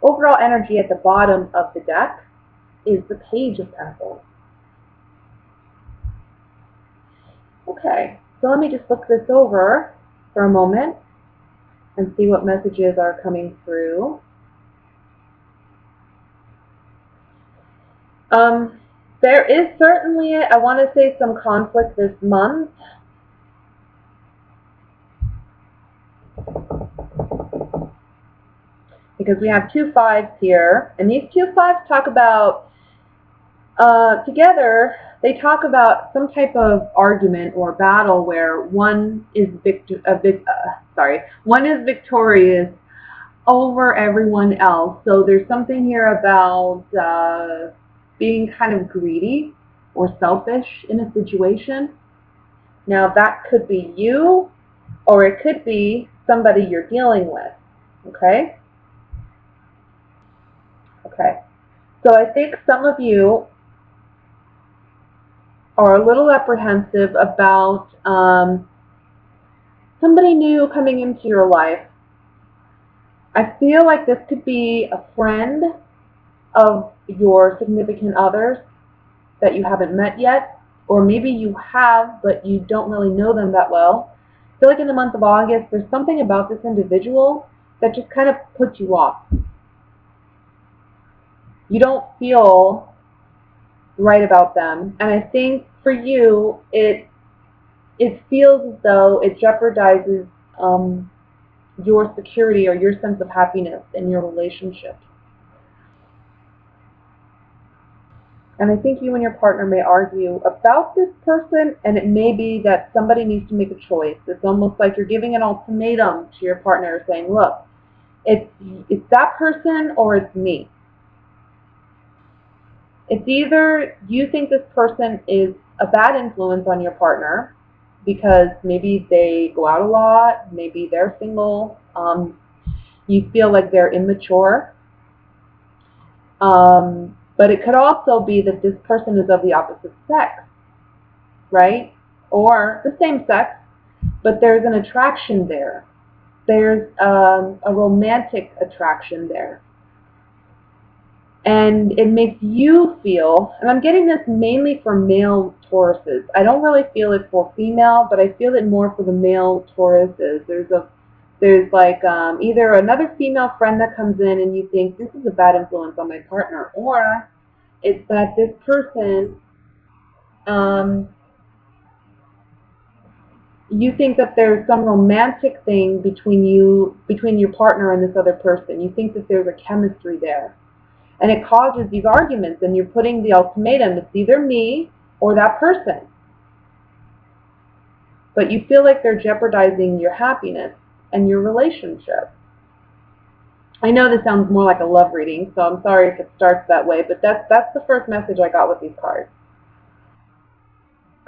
overall energy at the bottom of the deck is the Page of Pentacles. Okay, so let me just look this over for a moment and see what messages are coming through. There is certainly, I want to say, some conflict this month. Because we have 2 5s here, and these 2 5s talk about, together, they talk about some type of argument or battle where one is victorious over everyone else. So there's something here about being kind of greedy or selfish in a situation. Now that could be you, or it could be somebody you're dealing with. Okay? Okay. So I think some of you are a little apprehensive about somebody new coming into your life. I feel like this could be a friend of your significant others that you haven't met yet, or maybe you have, but you don't really know them that well. I feel like in the month of August, there's something about this individual that just kind of puts you off. You don't feel right about them, and I think for you, it feels as though it jeopardizes your security or your sense of happiness in your relationship. And I think you and your partner may argue about this person, and it may be that somebody needs to make a choice. It's almost like you're giving an ultimatum to your partner saying, look, it's that person or it's me. It's either you think this person is a bad influence on your partner because maybe they go out a lot, maybe they're single, you feel like they're immature. But it could also be that this person is of the opposite sex, right? Or the same sex, but there's an attraction there. There's a romantic attraction there. And it makes you feel, and I'm getting this mainly for male Tauruses. I don't really feel it for female, but I feel it more for the male Tauruses. There's like either another female friend that comes in and you think this is a bad influence on my partner, or it's that this person, you think that there's some romantic thing between your partner and this other person. You think that there's a chemistry there. And it causes these arguments, and you're putting the ultimatum, it's either me or that person. But you feel like they're jeopardizing your happiness and your relationship. I know this sounds more like a love reading, so I'm sorry if it starts that way, but that's the first message I got with these cards.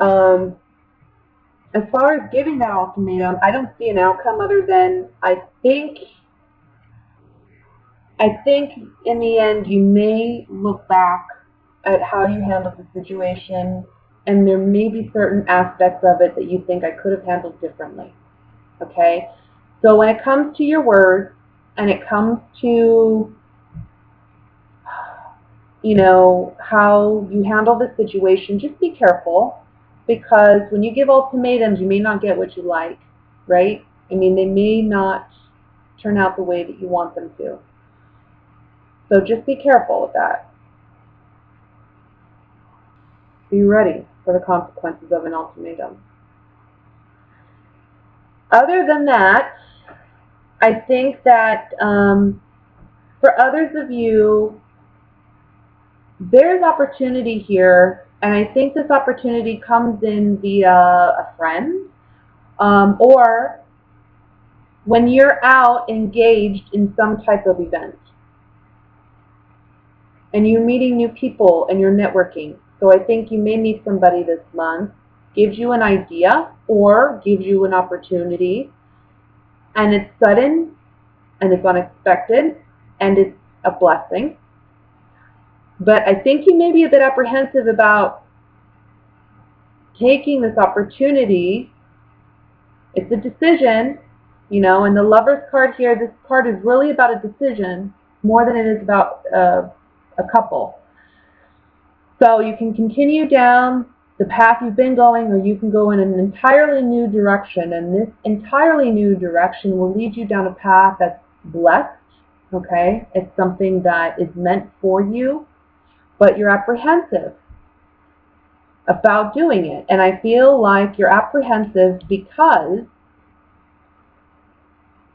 As far as giving that ultimatum, I don't see an outcome other than I think in the end you may look back at how you handled the situation, and there may be certain aspects of it that you think I could have handled differently. Okay? So when it comes to your words, and it comes to, you know, how you handle the situation, just be careful, because when you give ultimatums, you may not get what you like, right? I mean, they may not turn out the way that you want them to. So just be careful with that. Be ready for the consequences of an ultimatum. Other than that, I think that for others of you, there's opportunity here, and I think this opportunity comes in via a friend, or when you're out engaged in some type of event, and you're meeting new people and you're networking. So I think you may meet somebody this month, gives you an idea or gives you an opportunity, and it's sudden and it's unexpected and it's a blessing. But I think you may be a bit apprehensive about taking this opportunity. It's a decision, you know, and the Lover's card here, this card is really about a decision. more than it is about a couple. So you can continue down the path you've been going, or you can go in an entirely new direction, and this entirely new direction will lead you down a path that's blessed, okay? It's something that is meant for you, but you're apprehensive about doing it. And I feel like you're apprehensive because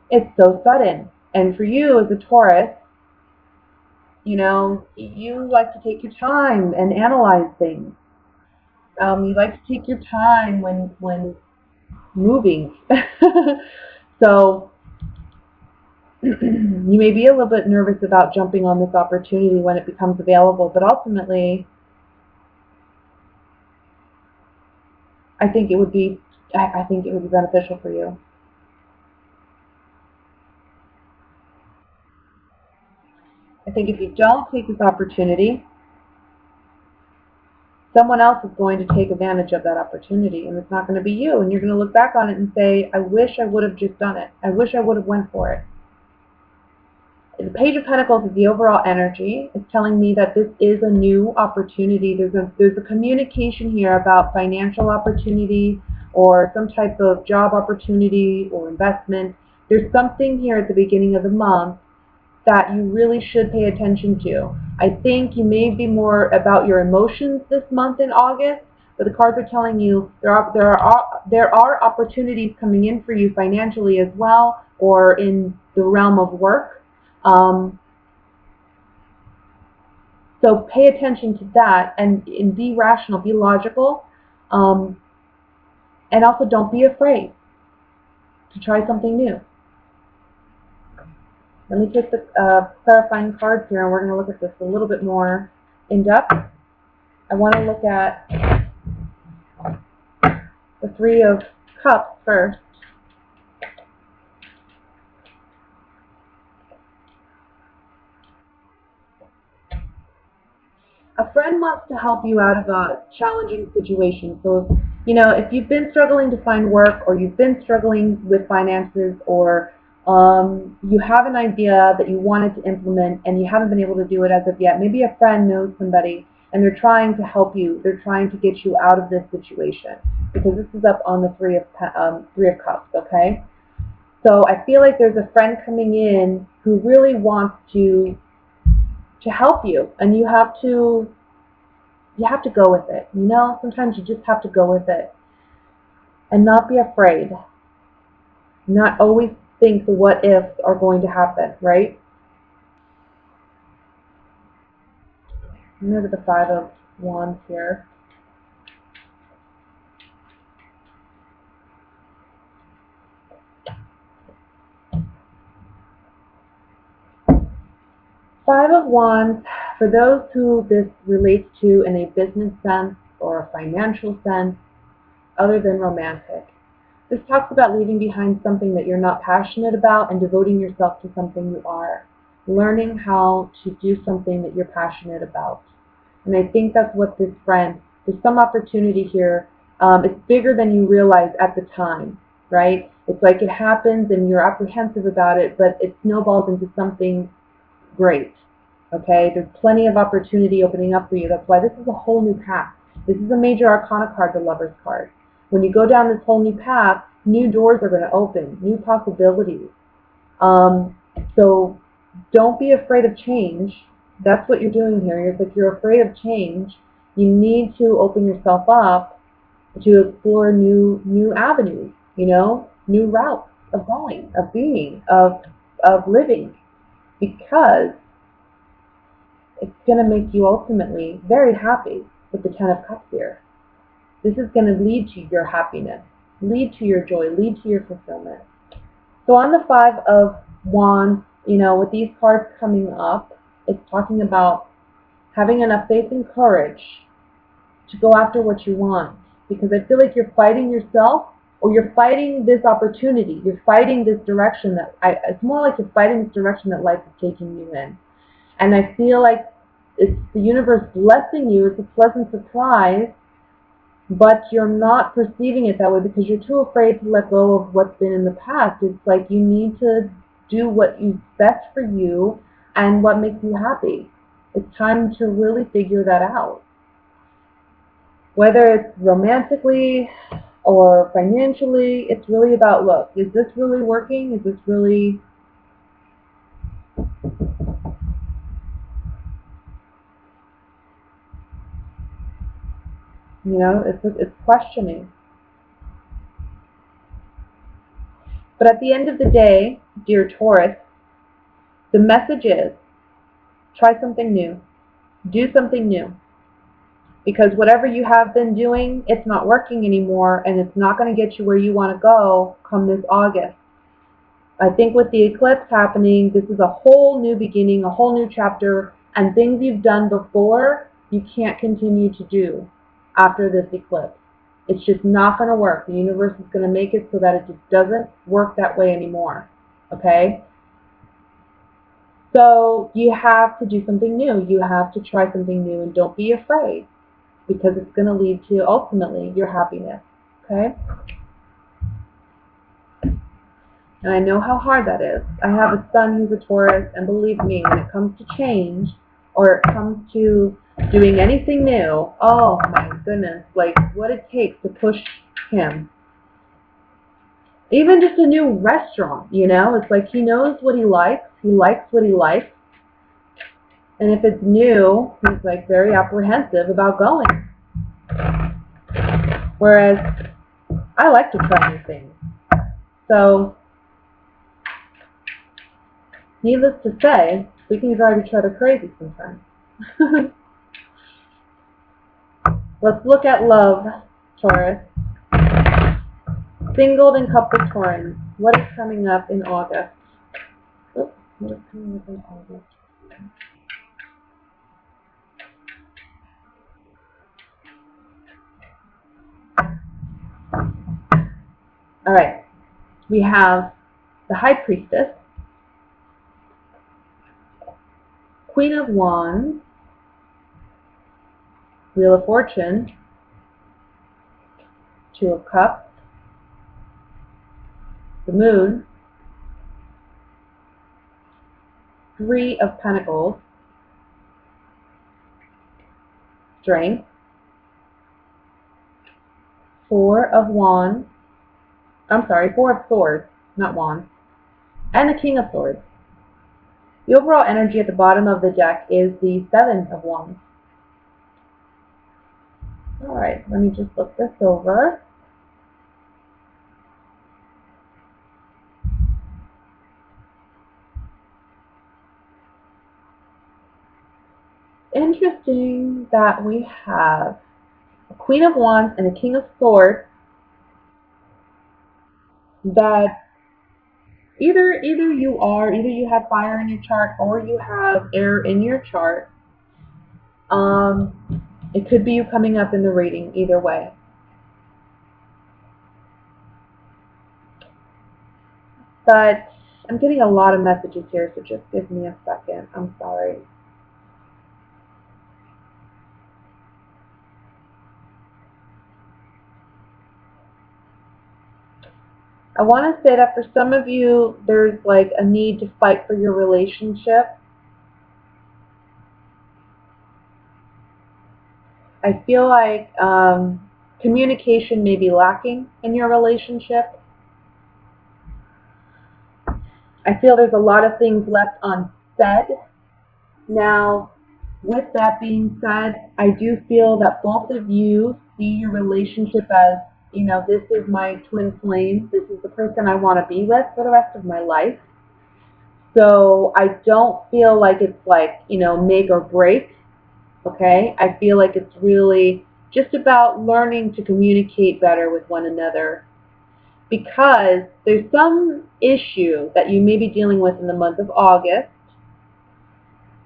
it's so sudden. And for you as a Taurus, you like to take your time and analyze things. You like to take your time when moving. So you may be a little bit nervous about jumping on this opportunity when it becomes available, but ultimately, I think it would be beneficial for you. I think if you don't take this opportunity, someone else is going to take advantage of that opportunity, and it's not going to be you. And you're going to look back on it and say, I wish I would have just done it. I wish I would have went for it. The Page of Pentacles is the overall energy. It's telling me that this is a new opportunity. There's a communication here about financial opportunity or some type of job opportunity or investment. There's something here at the beginning of the month that you really should pay attention to. I think you may be more about your emotions this month in August, but the cards are telling you there are opportunities coming in for you financially as well, or in the realm of work. So pay attention to that, and be rational, be logical, and also don't be afraid to try something new. Let me take the clarifying cards here, and we're going to look at this a little bit more in depth. I want to look at the Three of Cups first. A friend wants to help you out of a challenging situation. So, if you've been struggling to find work, or you've been struggling with finances, or you have an idea that you wanted to implement and you haven't been able to do it as of yet, maybe a friend knows somebody and they're trying to help you. They're trying to get you out of this situation, because this is up on the Three of Cups, okay? So I feel like there's a friend coming in who really wants to help you, and you have to go with it. Sometimes you just have to go with it and not be afraid. Not always think the what ifs are going to happen, right? Look at the Five of Wands here. Five of Wands, for those who this relates to in a business sense or a financial sense, other than romantic. This talks about leaving behind something that you're not passionate about and devoting yourself to something you are. Learning how to do something that you're passionate about. And I think that's what this friend, there's some opportunity here. It's bigger than you realize at the time, right? It's like it happens and you're apprehensive about it, but it snowballs into something great. Okay, there's plenty of opportunity opening up for you. That's why this is a whole new path. This is a major arcana card, the Lover's card. When you go down this whole new path, new doors are going to open, new possibilities. So don't be afraid of change. That's what you're doing here. If you're afraid of change, you need to open yourself up to explore new avenues, new routes of going, of being, of living, because it's going to make you ultimately very happy with the Ten of Cups here. This is going to lead to your happiness, lead to your joy, lead to your fulfillment. So on the Five of Wands, with these cards coming up, it's talking about having enough faith and courage to go after what you want. Because I feel like you're fighting yourself, or you're fighting this opportunity. You're fighting this direction it's more like you're fighting this direction that life is taking you in. And I feel like it's the universe blessing you. It's a pleasant surprise, but you're not perceiving it that way because you're too afraid to let go of what's been in the past. It's like you need to do what is best for you and what makes you happy. It's time to really figure that out. Whether it's romantically or financially, it's really about, look, is this really working? Is this really, it's questioning. But at the end of the day, dear Taurus, the message is, try something new. Do something new. Because whatever you have been doing, it's not working anymore, and it's not going to get you where you want to go come this August. I think with the eclipse happening, this is a whole new beginning, a whole new chapter, and things you've done before, you can't continue to do after this eclipse. It's just not going to work. The universe is going to make it so that it just doesn't work that way anymore. Okay? So you have to do something new. You have to try something new, and don't be afraid, because it's going to lead to, ultimately, your happiness. Okay? And I know how hard that is. I have a son who's a Taurus, and believe me, when it comes to change, or it comes to doing anything new, oh my goodness, like what it takes to push him. Even just a new restaurant, it's like he knows what he likes what he likes, and if it's new, he's like very apprehensive about going. Whereas I like to try new things. So, needless to say, we can drive each other crazy sometimes. Let's look at love, Taurus. Singled and coupled Taurus. What is coming up in August? Oops, what is coming up in August? Alright, we have the High Priestess, Queen of Wands, Wheel of Fortune, Two of Cups, the Moon, Three of Pentacles, Strength, Four of Swords, not Wands, and the King of Swords. The overall energy at the bottom of the deck is the Seven of Wands. Alright, let me just look this over. Interesting that we have a Queen of Wands and a King of Swords that either you have fire in your chart or you have air in your chart. It could be you coming up in the reading, either way. But I'm getting a lot of messages here, so just give me a second. I'm sorry. I want to say that for some of you, there's like a need to fight for your relationship. I feel like communication may be lacking in your relationship. I feel there's a lot of things left unsaid. Now, with that being said, I do feel that both of you see your relationship as, this is my twin flame. This is the person I want to be with for the rest of my life. So I don't feel like it's like, make or break. Okay? I feel like it's really just about learning to communicate better with one another, because there's some issue that you may be dealing with in the month of August,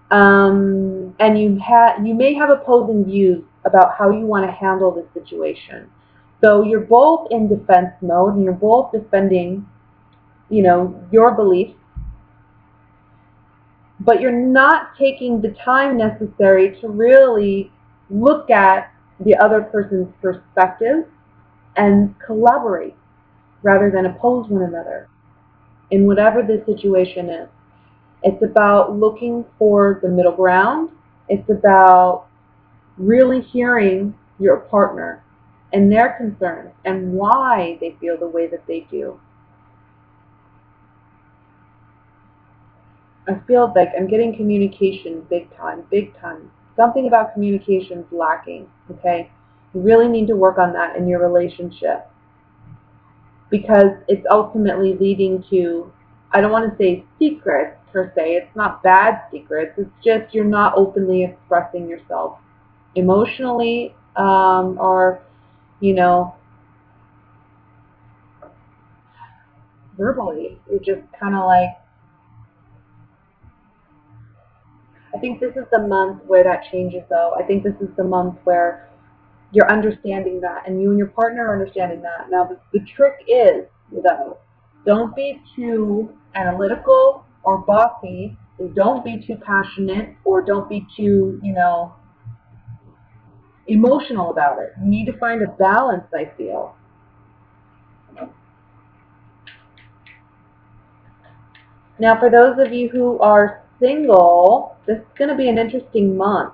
and you may have opposing views about how you want to handle this situation. So you're both in defense mode, and you're both defending, your beliefs, but you're not taking the time necessary to really look at the other person's perspective and collaborate rather than oppose one another in whatever the situation is. It's about looking for the middle ground. It's about really hearing your partner and their concerns and why they feel the way that they do. I feel like I'm getting communication big time, big time. Something about communication is lacking, okay? You really need to work on that in your relationship because it's ultimately leading to, I don't want to say secrets per se, it's not bad secrets, it's just you're not openly expressing yourself emotionally or, you know, verbally. You're just kind of like, I think this is the month where that changes though. I think this is the month where you're understanding that and you and your partner are understanding that. Now the trick is, though, don't be too analytical or bossy, and don't be too passionate or don't be too, emotional about it. You need to find a balance, I feel. Now for those of you who are single, this is going to be an interesting month.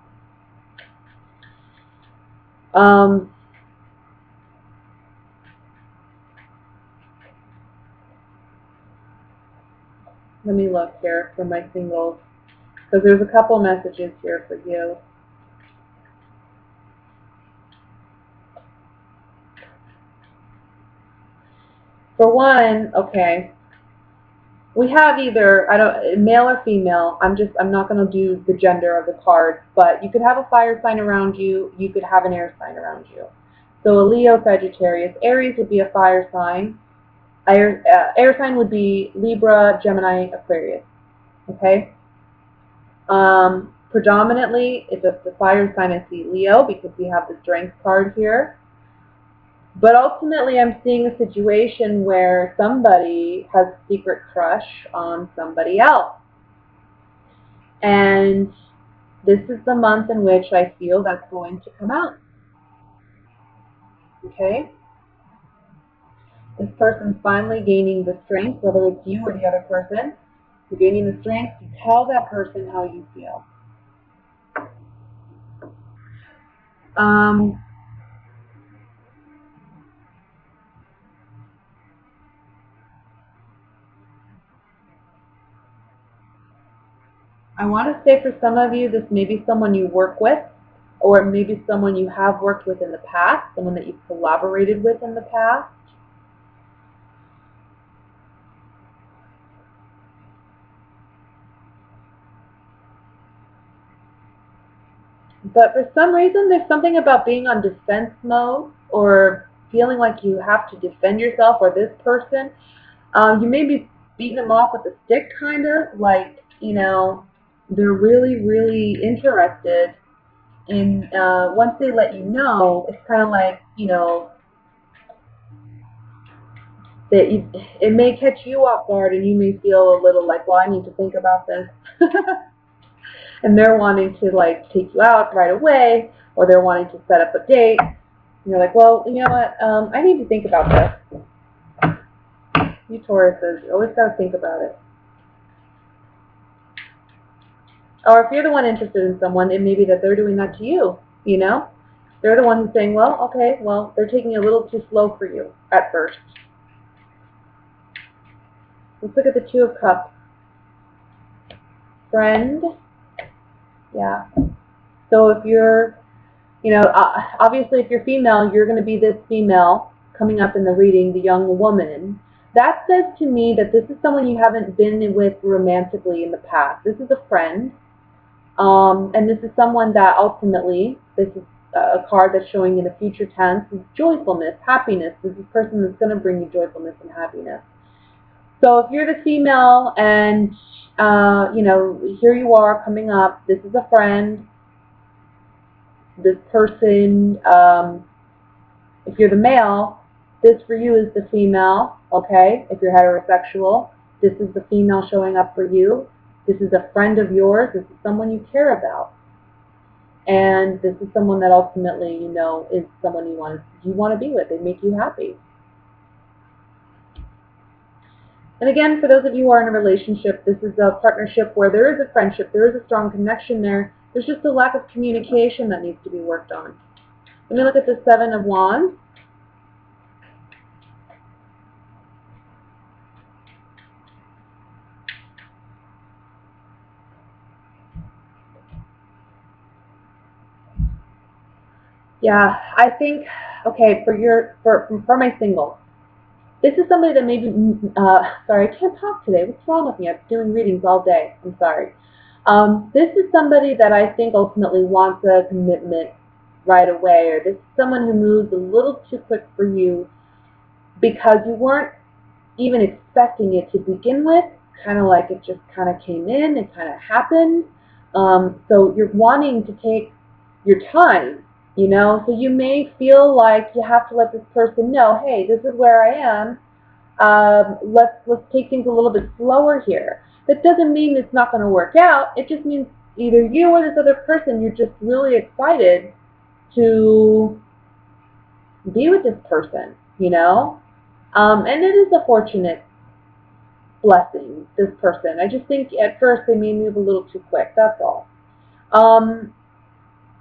Let me look here for my singles, because there's a couple messages here for you. For one, okay, we have either male or female. I'm not going to do the gender of the card, but you could have a fire sign around you. You could have an air sign around you. So a Leo, Sagittarius, Aries would be a fire sign. Air sign would be Libra, Gemini, Aquarius. Okay. Predominantly, it's the fire sign is the Leo because we have the Strength card here. But ultimately, I'm seeing a situation where somebody has a secret crush on somebody else. And this is the month in which I feel that's going to come out. Okay? This person's finally gaining the strength, whether it's you or the other person. You're gaining the strength to tell that person how you feel. I want to say for some of you, this may be someone you work with, or maybe someone you have worked with in the past, someone that you've collaborated with in the past. But for some reason, there's something about being on defense mode or feeling like you have to defend yourself or this person. You may be beating them off with a stick, kind of, like, they're really, really interested in, once they let you know, it's kind of like, that it may catch you off guard and you may feel a little like, well, I need to think about this. And they're wanting to, like, take you out right away, or they're wanting to set up a date. And you're like, well, you know what, I need to think about this. You Tauruses, you always got to think about it. Or if you're the one interested in someone, it may be that they're doing that to you, They're the one who's saying, well, okay, well, they're taking it a little too slow for you at first. Let's look at the Two of Cups. Friend. Yeah. So if you're, obviously if you're female, you're going to be this female coming up in the reading, the young woman. That says to me that this is someone you haven't been with romantically in the past. This is a friend. And this is someone that ultimately, this is a card that's showing in a future tense, is joyfulness, happiness. This is a person that's going to bring you joyfulness and happiness. So if you're the female and, here you are coming up, this is a friend, this person, if you're the male, this for you is the female, okay? If you're heterosexual, this is the female showing up for you. This is a friend of yours. This is someone you care about. And this is someone that ultimately, is someone you want to be with. They make you happy. And again, for those of you who are in a relationship, this is a partnership where there is a friendship, there is a strong connection there. There's just a lack of communication that needs to be worked on. Let me look at the Seven of Wands. Yeah, I think, okay, for my singles, this is somebody that maybe, sorry, I can't talk today. What's wrong with me? I've been doing readings all day. I'm sorry. This is somebody that I think ultimately wants a commitment right away, or this is someone who moves a little too quick for you because you weren't even expecting it to begin with, kind of like it just kind of came in, it kind of happened. So you're wanting to take your time, you know, so you may feel like you have to let this person know, hey, this is where I am. Let's take things a little bit slower here. That doesn't mean it's not going to work out. It just means either you or this other person, you're just really excited to be with this person, you know. And it is a fortunate blessing, this person. I just think at first they may move a little too quick, that's all.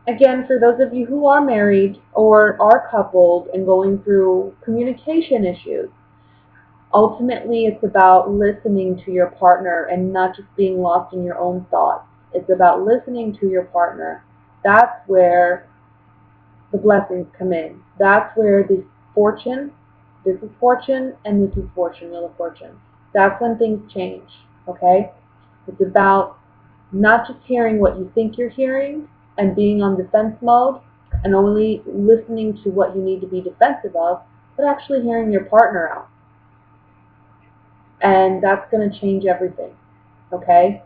Again, for those of you who are married or are coupled and going through communication issues, ultimately it's about listening to your partner and not just being lost in your own thoughts. It's about listening to your partner. That's where the blessings come in. That's where this is fortune, and this is fortune, Wheel of Fortune. That's when things change, okay? It's about not just hearing what you think you're hearing and being on defense mode and only listening to what you need to be defensive of, but actually hearing your partner out. And that's going to change everything, okay?